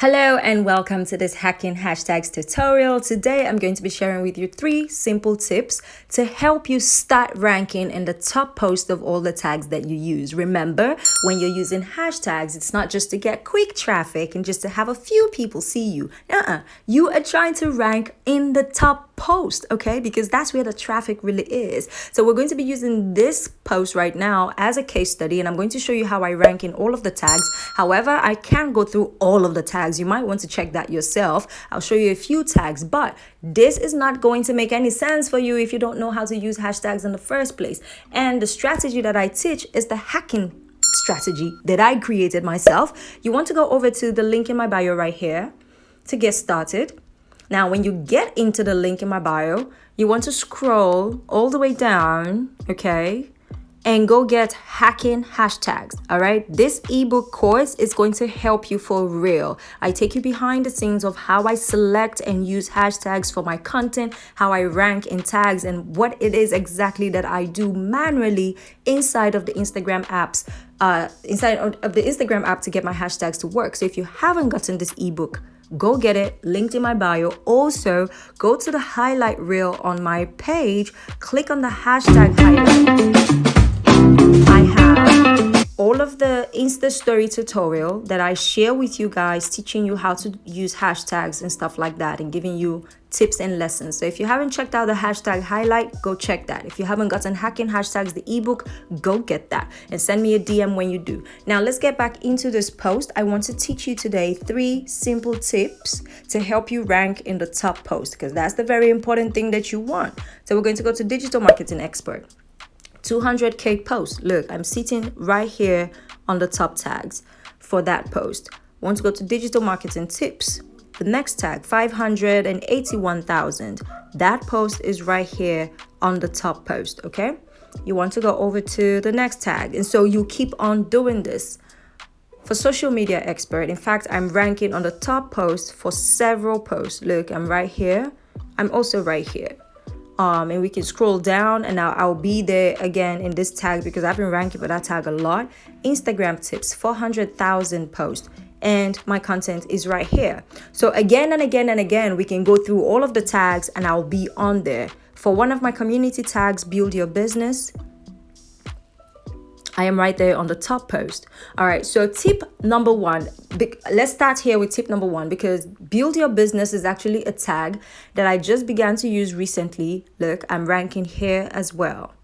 Hello and welcome to this Hacking Hashtags tutorial. Today I'm going to be sharing with you 3 simple tips to help you start ranking in the top post of all the tags that you use. Remember, when you're using hashtags, it's not just to get quick traffic and just to have a few people see you. You are trying to rank in the top post, okay? Because that's where the traffic really is. So we're going to be using this post right now as a case study, and I'm going to show you how I rank in all of the tags. However, I can't go through all of the tags. You might want to check that yourself. I'll show you a few tags, but this is not going to make any sense for you if you don't know how to use hashtags in the first place. And the strategy that I teach is the hacking strategy that I created myself. You want to go over to the link in my bio right here to get started. Now, when you get into the link in my bio, you want to scroll all the way down, okay? And go get Hacking Hashtags, all right? This ebook course is going to help you for real. I take you behind the scenes of how I select and use hashtags for my content, how I rank in tags, and what it is exactly that I do manually inside of the Instagram apps, inside of the Instagram app to get my hashtags to work. So if you haven't gotten this ebook, go get it, linked in my bio. Also, go to the highlight reel on my page, click on the hashtag highlight. I have all of the Insta story tutorial that I share with you guys, teaching you how to use hashtags and stuff like that, and giving you tips and lessons. So if you haven't checked out the hashtag highlight, go check that. If you haven't gotten Hacking Hashtags, the ebook, go get that and send me a DM when you do. Now let's get back into this post. I want to teach you today 3 simple tips to help you rank in the top post, because that's the very important thing that you want. So we're going to go to Digital Marketing Expert. 200K post. Look, I'm sitting right here on the top tags for that post. Want to go to Digital Marketing Tips. The next tag, 581,000. That post is right here on the top post, okay? You want to go over to the next tag. And so you keep on doing this. For Social Media Expert, in fact, I'm ranking on the top post for several posts. Look, I'm right here. I'm also right here. And we can scroll down, and I'll be there again in this tag because I've been ranking for that tag a lot. Instagram tips, 400,000 posts, and my content is right here. So again and again and again, we can go through all of the tags and I'll be on there. For one of my community tags, Build Your Business, I am right there on the top post. All right, so tip number 1, let's start here with tip number 1, because Build Your Business is actually a tag that I just began to use recently. Look, I'm ranking here as well.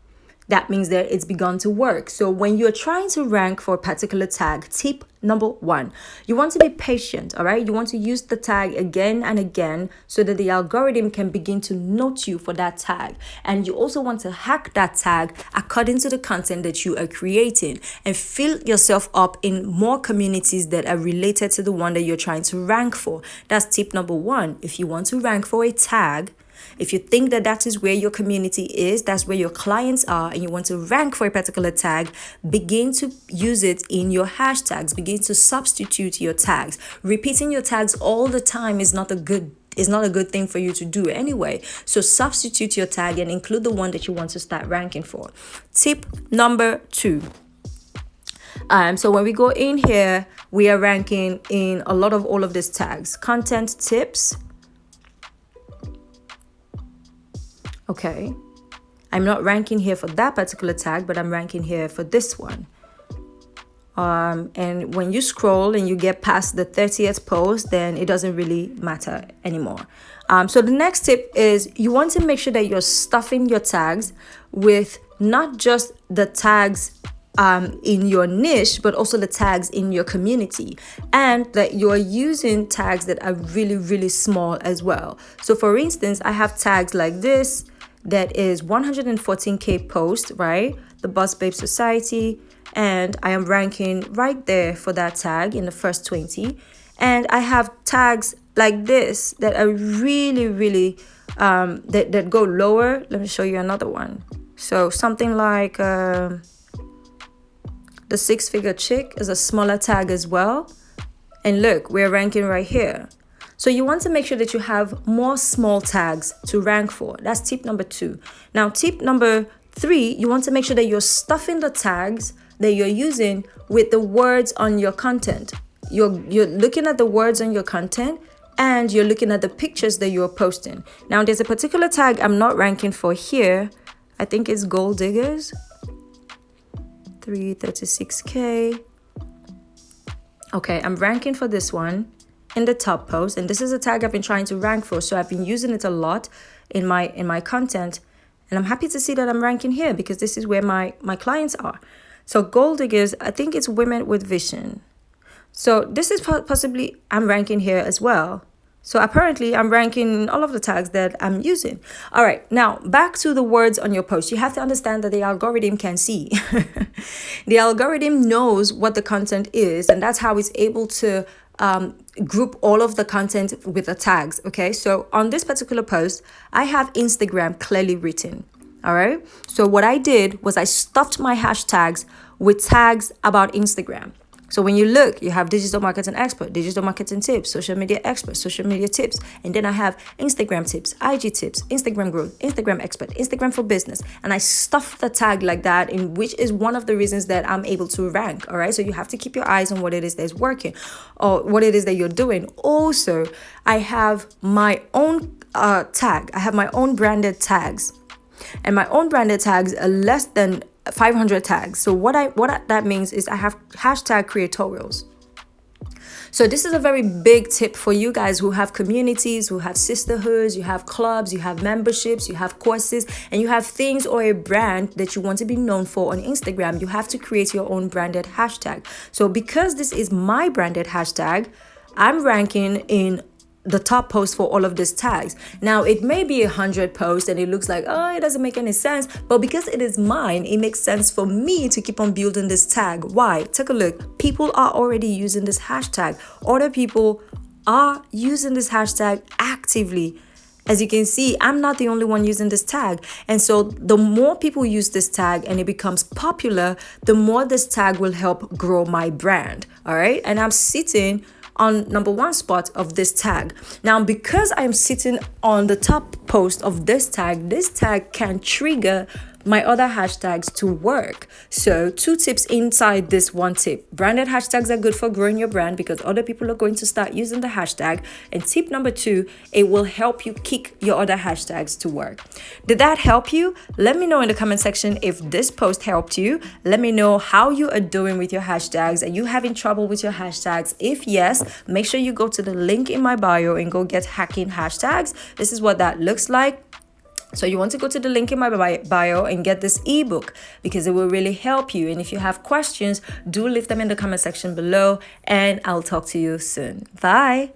That means that it's begun to work. So when you're trying to rank for a particular tag, tip number 1, you want to be patient, all right? You want to use the tag again and again so that the algorithm can begin to note you for that tag. And you also want to hack that tag according to the content that you are creating and fill yourself up in more communities that are related to the one that you're trying to rank for. That's tip number 1. If you want to rank for a tag, if you think that that is where your community is, that's where your clients are, and you want to rank for a particular tag, begin to use it in your hashtags. Begin to substitute your tags. Repeating your tags all the time is not a good thing for you to do anyway. So substitute your tag and include the one that you want to start ranking for. Tip number 2. So when we go in here, we are ranking in a lot of all of these tags. Content tips. Okay, I'm not ranking here for that particular tag, but I'm ranking here for this one. And when you scroll and you get past the 30th post, then it doesn't really matter anymore. So the next tip is you want to make sure that you're stuffing your tags with not just the tags in your niche, but also the tags in your community, and that you're using tags that are really, really small as well. So for instance, I have tags like this that is 114K post, right? The Boss Babe Society, and I am ranking right there for that tag in the first 20. And I have tags like this that are really, really that go lower. Let me show you another one. So something like the 6-figure chick is a smaller tag as well. And look, we're ranking right here. So you want to make sure that you have more small tags to rank for. That's tip number 2. Now, tip number 3, you want to make sure that you're stuffing the tags that you're using with the words on your content. you're looking at the words on your content, and you're looking at the pictures that you're posting. Now, there's a particular tag I'm not ranking for here. I think it's gold diggers. 336K. Okay, I'm ranking for this one in the top post, and this is a tag I've been trying to rank for, so I've been using it a lot in my content, and I'm happy to see that I'm ranking here because this is where my clients are. So gold diggers, I think it's women with vision. So this is possibly I'm ranking here as well. So apparently I'm ranking all of the tags that I'm using. All right, now back to the words on your post. You have to understand that the algorithm can see. The algorithm knows what the content is, and that's how it's able to group all of the content with the tags. Okay, so on this particular post, I have Instagram clearly written. All right, so what I did was I stuffed my hashtags with tags about Instagram. So when you look, you have digital marketing expert, digital marketing tips, social media expert, social media tips. And then I have Instagram tips, IG tips, Instagram growth, Instagram expert, Instagram for business. And I stuff the tag like that, in which is one of the reasons that I'm able to rank. All right. So you have to keep your eyes on what it is that's working or what it is that you're doing. Also, I have my own tag. I have my own branded tags. And my own branded tags are less than 500 tags. So what that means is I have hashtag creatorials. So this is a very big tip for you guys who have communities, who have sisterhoods, you have clubs, you have memberships, you have courses, and you have things or a brand that you want to be known for on Instagram. You have to create your own branded hashtag. So because this is my branded hashtag, I'm ranking in the top post for all of these tags. Now, it may be 100 posts and it looks like, oh, it doesn't make any sense. But because it is mine, it makes sense for me to keep on building this tag. Why? Take a look. People are already using this hashtag. Other people are using this hashtag actively. As you can see, I'm not the only one using this tag. And so the more people use this tag and it becomes popular, the more this tag will help grow my brand. All right. And I'm sitting on number 1 spot of this tag. Now, because I'm sitting on the top post of this tag can trigger my other hashtags to work. So 2 tips inside this 1 tip. Branded hashtags are good for growing your brand because other people are going to start using the hashtag. And tip number 2, it will help you kick your other hashtags to work. Did that help you? Let me know in the comment section if this post helped you. Let me know how you are doing with your hashtags. Are you having trouble with your hashtags? If yes, make sure you go to the link in my bio and go get hacking hashtags. This is what that looks like. So you want to go to the link in my bio and get this ebook because it will really help you. And if you have questions, do leave them in the comment section below and I'll talk to you soon. Bye.